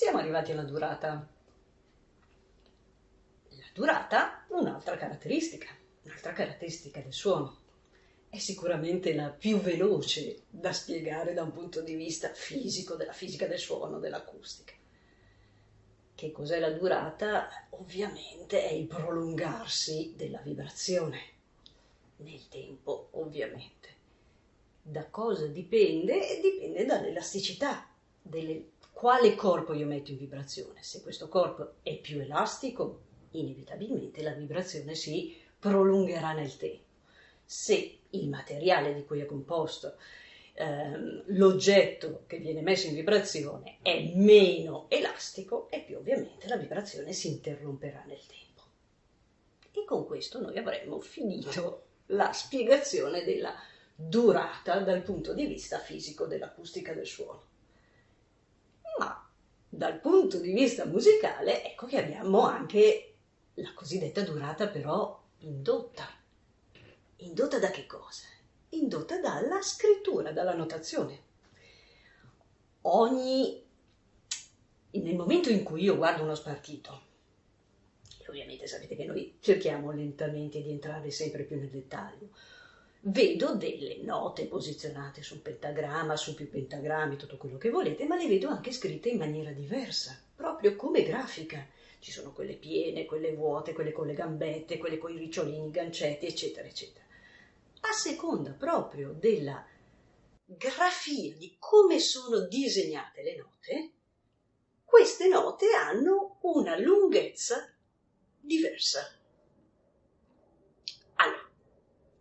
Siamo arrivati alla durata. La durata, un'altra caratteristica del suono. È sicuramente la più veloce da spiegare da un punto di vista fisico, della fisica del suono, dell'acustica. Che cos'è la durata? Ovviamente è il prolungarsi della vibrazione nel tempo, ovviamente. Da cosa dipende? Dipende dall'elasticità, quale corpo io metto in vibrazione. Se questo corpo è più elastico, inevitabilmente la vibrazione si prolungherà nel tempo. Se il materiale di cui è composto l'oggetto che viene messo in vibrazione è meno elastico e più ovviamente la vibrazione si interromperà nel tempo. E con questo noi avremmo finito la spiegazione della durata dal punto di vista fisico dell'acustica del suono. Ma dal punto di vista musicale, ecco che abbiamo anche la cosiddetta durata però indotta. Indotta da che cosa? Indotta dalla scrittura, dalla notazione. Nel momento in cui io guardo uno spartito, e ovviamente sapete che noi cerchiamo lentamente di entrare sempre più nel dettaglio, vedo delle note posizionate su un pentagramma, su più pentagrammi, tutto quello che volete, ma le vedo anche scritte in maniera diversa, proprio come grafica. Ci sono quelle piene, quelle vuote, quelle con le gambette, quelle con i ricciolini, i gancetti, eccetera, eccetera. A seconda proprio della grafia, di come sono disegnate le note, queste note hanno una lunghezza diversa. Allora,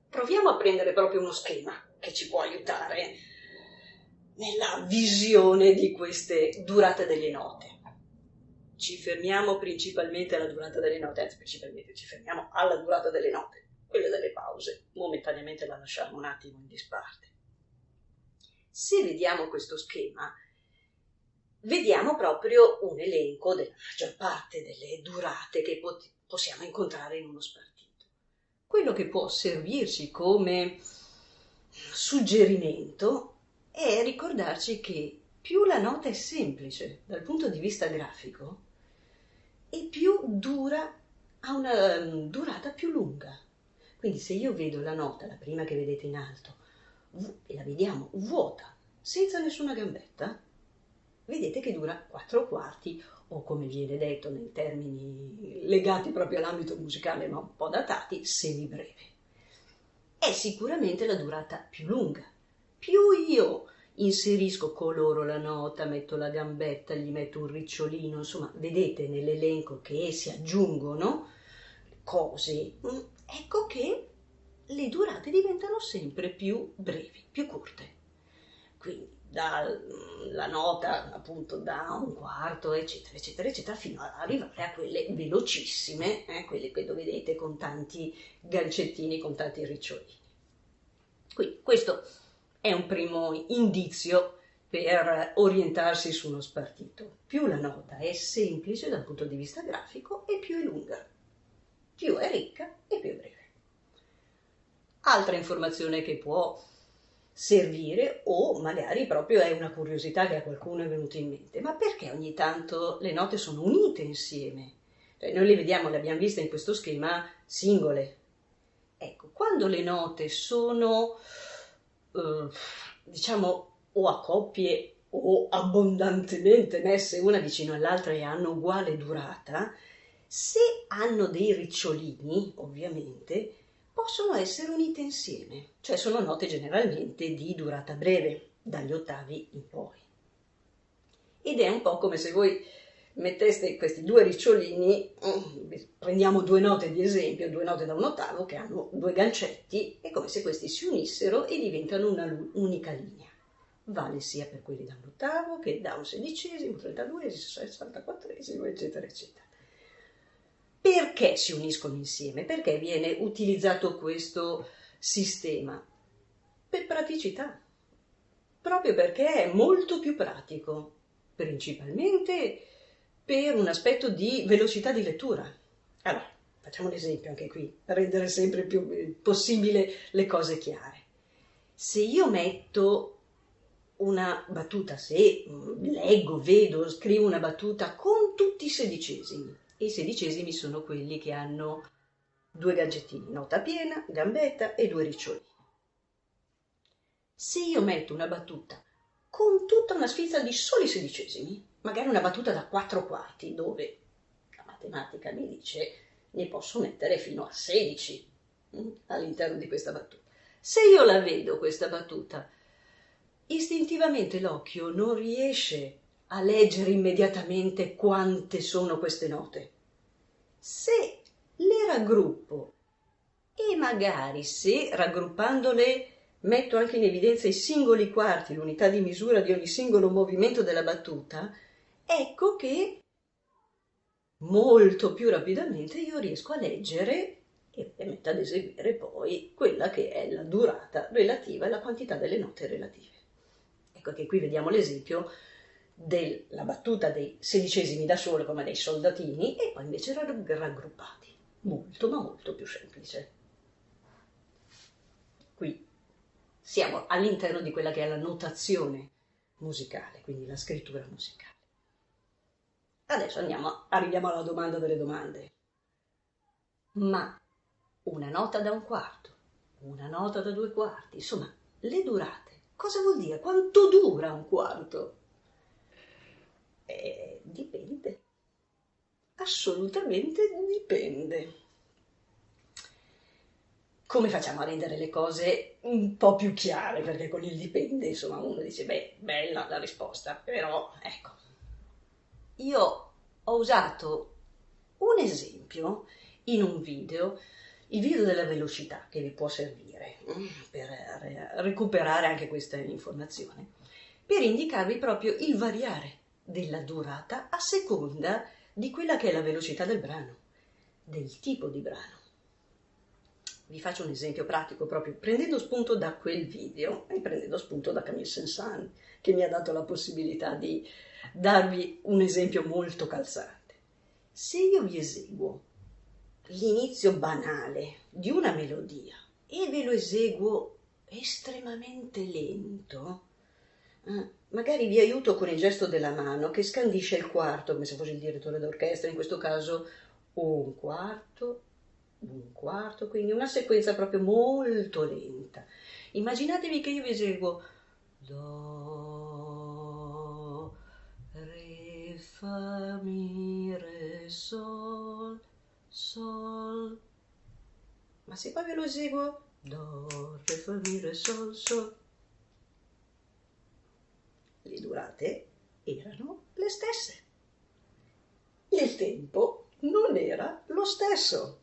proviamo a prendere proprio uno schema che ci può aiutare nella visione di queste durate delle note. Ci fermiamo principalmente alla durata delle note, anzi principalmente ci fermiamo alla durata delle note. Quelle delle pause, momentaneamente la lasciamo un attimo in disparte. Se vediamo questo schema, vediamo proprio un elenco della maggior parte delle durate che possiamo incontrare in uno spartito. Quello che può servirci come suggerimento è ricordarci che più la nota è semplice dal punto di vista grafico e più ha una durata più lunga. Quindi se io vedo la nota, la prima che vedete in alto, e la vediamo vuota, senza nessuna gambetta, vedete che dura 4 quarti, o come viene detto nei termini legati proprio all'ambito musicale, ma un po' datati, semibreve. È sicuramente la durata più lunga. Più io inserisco, coloro la nota, metto la gambetta, gli metto un ricciolino, insomma, vedete nell'elenco che si aggiungono cose, ecco che le durate diventano sempre più brevi, più corte. Quindi la nota appunto da un quarto, eccetera, eccetera, eccetera, fino ad arrivare a quelle velocissime, quelle che vedete con tanti gancettini, con tanti ricciolini. Quindi questo è un primo indizio per orientarsi su uno spartito. Più la nota è semplice dal punto di vista grafico e più è lunga, più è ricca e più è breve. Altra informazione che può servire, o magari proprio è una curiosità che a qualcuno è venuta in mente, ma perché ogni tanto le note sono unite insieme? Cioè, noi le vediamo, le abbiamo viste in questo schema singole. Ecco, quando le note sono, diciamo, o a coppie o abbondantemente messe una vicino all'altra e hanno uguale durata, se hanno dei ricciolini, ovviamente, possono essere unite insieme, cioè sono note generalmente di durata breve, dagli ottavi in poi. Ed è un po' come se voi metteste questi due ricciolini, prendiamo due note di esempio, due note da un ottavo che hanno due gancetti, è come se questi si unissero e diventano una unica linea. Vale sia per quelli da un ottavo che da un sedicesimo, 32esimo, 64esimo, eccetera, eccetera. Perché si uniscono insieme? Perché viene utilizzato questo sistema? Per praticità, proprio perché è molto più pratico, principalmente per un aspetto di velocità di lettura. Allora, facciamo un esempio anche qui, per rendere sempre più possibile le cose chiare. Se io metto una battuta, se leggo, vedo, scrivo una battuta con tutti i sedicesimi, e i sedicesimi sono quelli che hanno due gancettini, nota piena, gambetta e due ricciolini. Se io metto una battuta con tutta una sfilza di soli sedicesimi, magari una battuta da 4/4, dove la matematica mi dice ne posso mettere fino a 16 all'interno di questa battuta. Se io la vedo questa battuta, istintivamente l'occhio non riesce a leggere immediatamente quante sono queste note. Se le raggruppo e magari se raggruppandole metto anche in evidenza i singoli quarti, l'unità di misura di ogni singolo movimento della battuta, ecco che molto più rapidamente io riesco a leggere e metto ad eseguire poi quella che è la durata relativa e la quantità delle note relative. Ecco che qui vediamo l'esempio della battuta dei sedicesimi da solo come dei soldatini e poi invece raggruppati. Molto ma molto più semplice. Qui siamo all'interno di quella che è la notazione musicale, quindi la scrittura musicale. Adesso arriviamo alla domanda delle domande. Ma una nota da 1/4, una nota da 2/4, insomma, le durate. Cosa vuol dire? Quanto dura 1/4? Dipende. Assolutamente dipende. Come facciamo a rendere le cose un po' più chiare? Perché con il dipende, insomma, uno dice, beh, bella la risposta, però, ecco. Io ho usato un esempio in un video, il video della velocità, che vi può servire per recuperare anche questa informazione, per indicarvi proprio il variare della durata a seconda di quella che è la velocità del brano, del tipo di brano. Vi faccio un esempio pratico proprio prendendo spunto da quel video e prendendo spunto da Camille Saint-Saëns, che mi ha dato la possibilità di darvi un esempio molto calzante. Se io vi eseguo l'inizio banale di una melodia e ve lo eseguo estremamente lento, magari vi aiuto con il gesto della mano che scandisce il quarto, come se fosse il direttore d'orchestra, in questo caso 1/4, 1/4, quindi una sequenza proprio molto lenta. Immaginatevi che io vi eseguo Do, Re, Fa, Mi, Re, Sol, Sol. Ma se poi ve lo eseguo Do, Re, Fa, Mi, Re, Sol, Sol, le durate erano le stesse. Il tempo non era lo stesso.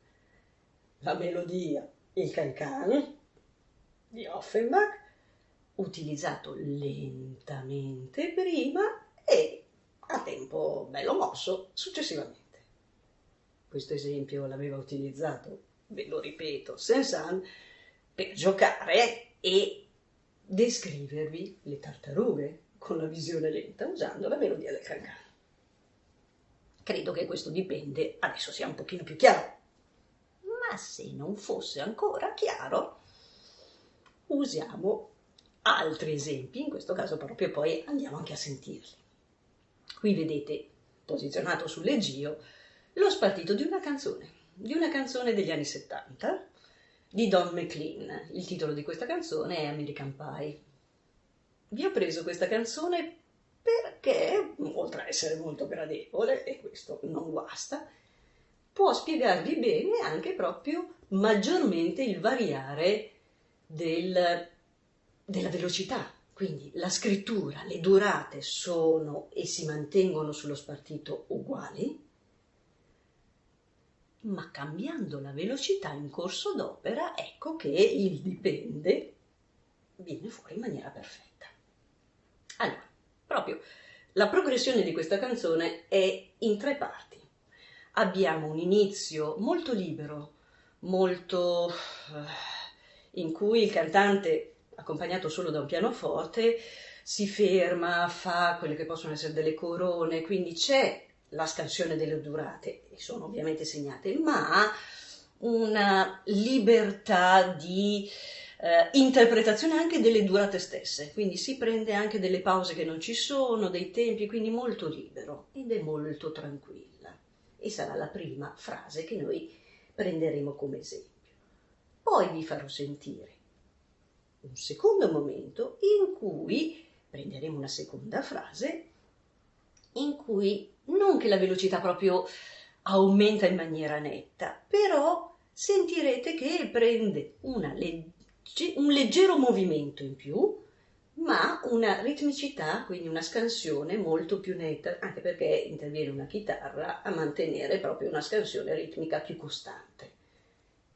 La melodia, il cancan di Offenbach, utilizzato lentamente prima e a tempo bello mosso successivamente. Questo esempio l'aveva utilizzato, ve lo ripeto, Saint-Saëns per giocare e descrivervi le tartarughe con la visione lenta usando la melodia del cancan. Credo che questo dipende adesso sia un pochino più chiaro. Ma se non fosse ancora chiaro, usiamo altri esempi, in questo caso proprio poi andiamo anche a sentirli. Qui vedete, posizionato sul leggio, lo spartito di una canzone degli anni 70, di Don McLean. Il titolo di questa canzone è American Pie. Vi ho preso questa canzone perché, oltre a essere molto gradevole, e questo non guasta, può spiegarvi bene anche proprio maggiormente il variare della velocità. Quindi la scrittura, le durate sono e si mantengono sullo spartito uguali, ma cambiando la velocità in corso d'opera, ecco che il dipende viene fuori in maniera perfetta. Allora, proprio la progressione di questa canzone è in 3 parti. Abbiamo un inizio molto libero, molto in cui il cantante, accompagnato solo da un pianoforte, si ferma, fa quelle che possono essere delle corone, quindi c'è la scansione delle durate, e sono ovviamente segnate, ma una libertà di interpretazione anche delle durate stesse, quindi si prende anche delle pause che non ci sono, dei tempi, quindi molto libero ed è molto tranquilla. E sarà la prima frase che noi prenderemo come esempio. Poi vi farò sentire un secondo momento in cui prenderemo una seconda frase, in cui non che la velocità proprio aumenta in maniera netta, però sentirete che prende un leggero movimento in più, ma una ritmicità, quindi una scansione molto più netta, anche perché interviene una chitarra a mantenere proprio una scansione ritmica più costante.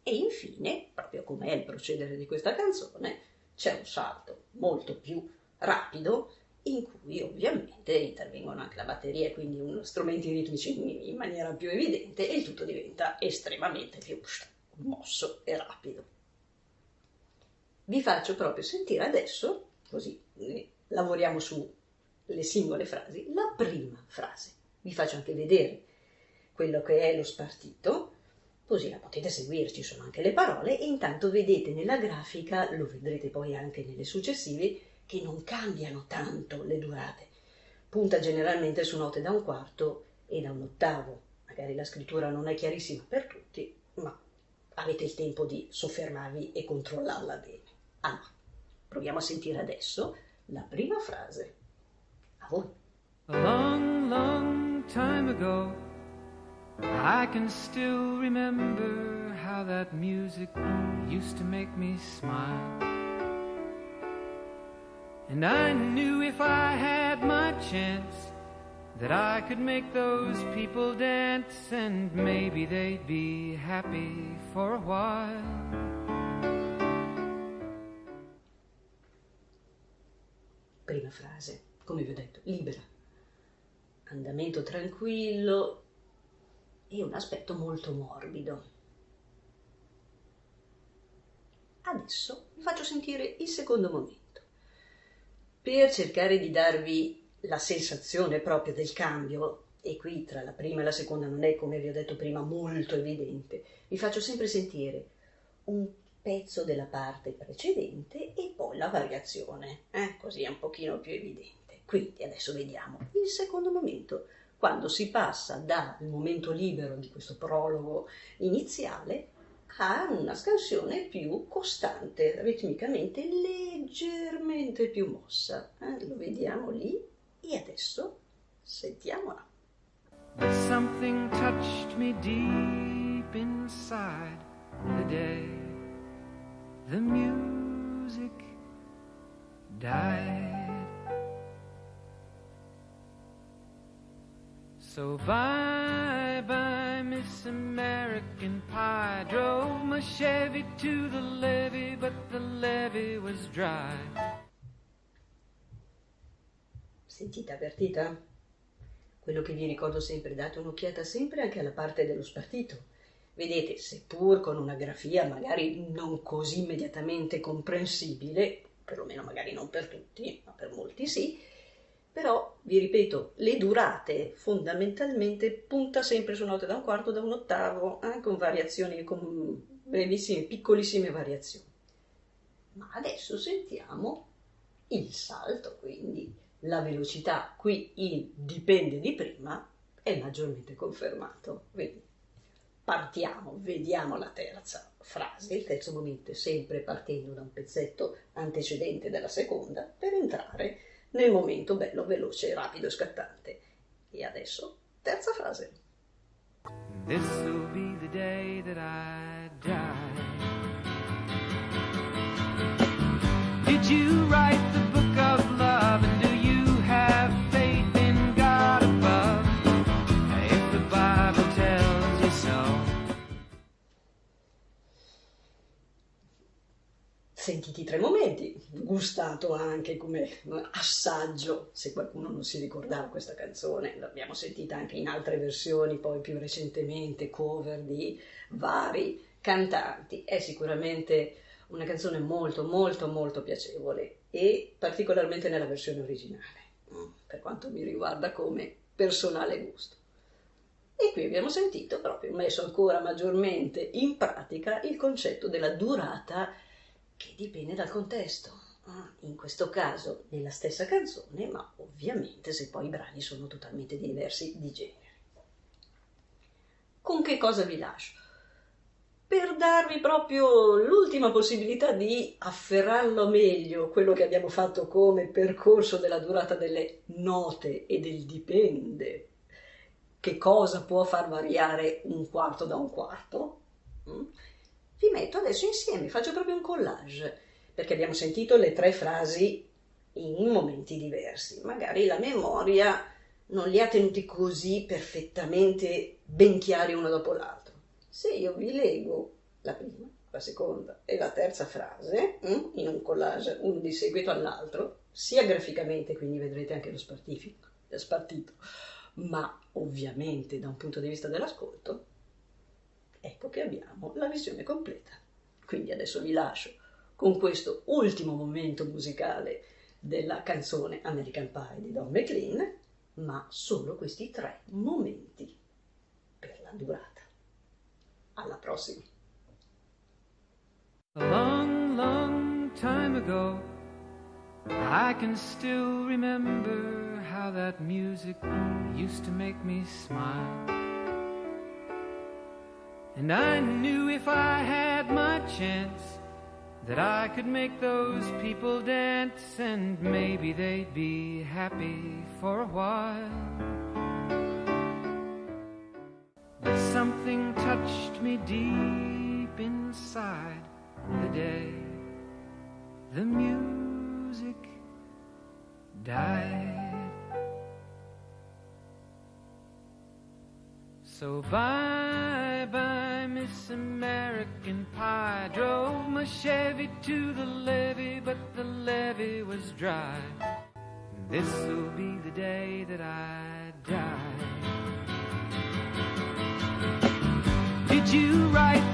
E infine, proprio come è il procedere di questa canzone, c'è un salto molto più rapido in cui ovviamente intervengono anche la batteria e quindi strumenti ritmici in maniera più evidente e il tutto diventa estremamente più mosso e rapido. Vi faccio proprio sentire adesso, così lavoriamo sulle singole frasi, la prima frase. Vi faccio anche vedere quello che è lo spartito, così la potete seguire, ci sono anche le parole e intanto vedete nella grafica, lo vedrete poi anche nelle successive, che non cambiano tanto le durate. Punta generalmente su note da un quarto e da un ottavo. Magari la scrittura non è chiarissima per tutti, ma avete il tempo di soffermarvi e controllarla bene. Allora, proviamo a sentire adesso la prima frase. A voi. A long, long time ago, I can still remember how that music used to make me smile. And I knew if I had my chance that I could make those people dance, and maybe they'd be happy for a while. Prima frase, come vi ho detto, libera, andamento tranquillo e un aspetto molto morbido. Adesso vi faccio sentire il secondo momento, per cercare di darvi la sensazione proprio del cambio, e qui tra la prima e la seconda non è, come vi ho detto prima, molto evidente. Vi faccio sempre sentire un pezzo della parte precedente e poi la variazione, così è un pochino più evidente. Quindi adesso vediamo il secondo momento, quando si passa dal momento libero di questo prologo iniziale a una scansione più costante, ritmicamente leggermente più mossa. Lo vediamo lì e adesso sentiamola. But something touched me deep inside the day the music died. So bye bye Miss American Pie. Drove my Chevy to the levee, but the levee was dry. Sentita, avvertita? Quello che vi ricordo sempre, date un'occhiata sempre anche alla parte dello spartito. Vedete, seppur con una grafia magari non così immediatamente comprensibile, perlomeno magari non per tutti, ma per molti sì, però vi ripeto, le durate fondamentalmente punta sempre su note da un quarto, da un ottavo, con variazioni, con brevissime, piccolissime variazioni. Ma adesso sentiamo il salto, quindi la velocità qui in dipende di prima è maggiormente confermato. Quindi partiamo, vediamo la terza frase, il terzo momento è sempre partendo da un pezzetto antecedente della seconda per entrare nel momento bello, veloce, rapido e scattante. E adesso, terza frase. This will be the day that I die. Did you write the book of love, and do you have faith in God above? If the Bible tells you so. Sentiti i tre momenti, gustato anche come assaggio, se qualcuno non si ricordava questa canzone, l'abbiamo sentita anche in altre versioni, poi più recentemente cover di vari cantanti. È sicuramente una canzone molto molto molto piacevole e particolarmente nella versione originale, per quanto mi riguarda come personale gusto. E qui abbiamo sentito, proprio messo ancora maggiormente in pratica, il concetto della durata che dipende dal contesto. In questo caso nella stessa canzone, ma ovviamente se poi i brani sono totalmente diversi di genere. Con che cosa vi lascio? Per darvi proprio l'ultima possibilità di afferrarlo meglio, quello che abbiamo fatto come percorso della durata delle note e del dipende, che cosa può far variare un quarto da un quarto, vi metto adesso insieme, faccio proprio un collage, perché abbiamo sentito le 3 frasi in momenti diversi. Magari la memoria non li ha tenuti così perfettamente ben chiari uno dopo l'altro. Se io vi leggo la prima, la seconda e la terza frase in un collage, uno di seguito all'altro, sia graficamente, quindi vedrete anche lo spartito, ma ovviamente da un punto di vista dell'ascolto, ecco che abbiamo la visione completa. Quindi adesso vi lascio con questo ultimo momento musicale della canzone American Pie di Don McLean, ma solo questi 3 momenti per la durata. Alla prossima! A long, long time ago, I can still remember how that music used to make me smile. And I knew if I had my chance that I could make those people dance, and maybe they'd be happy for a while. But something touched me deep inside the day the music died. So bye-bye, Miss American Pie. Drove my Chevy to the levee, but the levee was dry. This'll be the day that I die. Did you write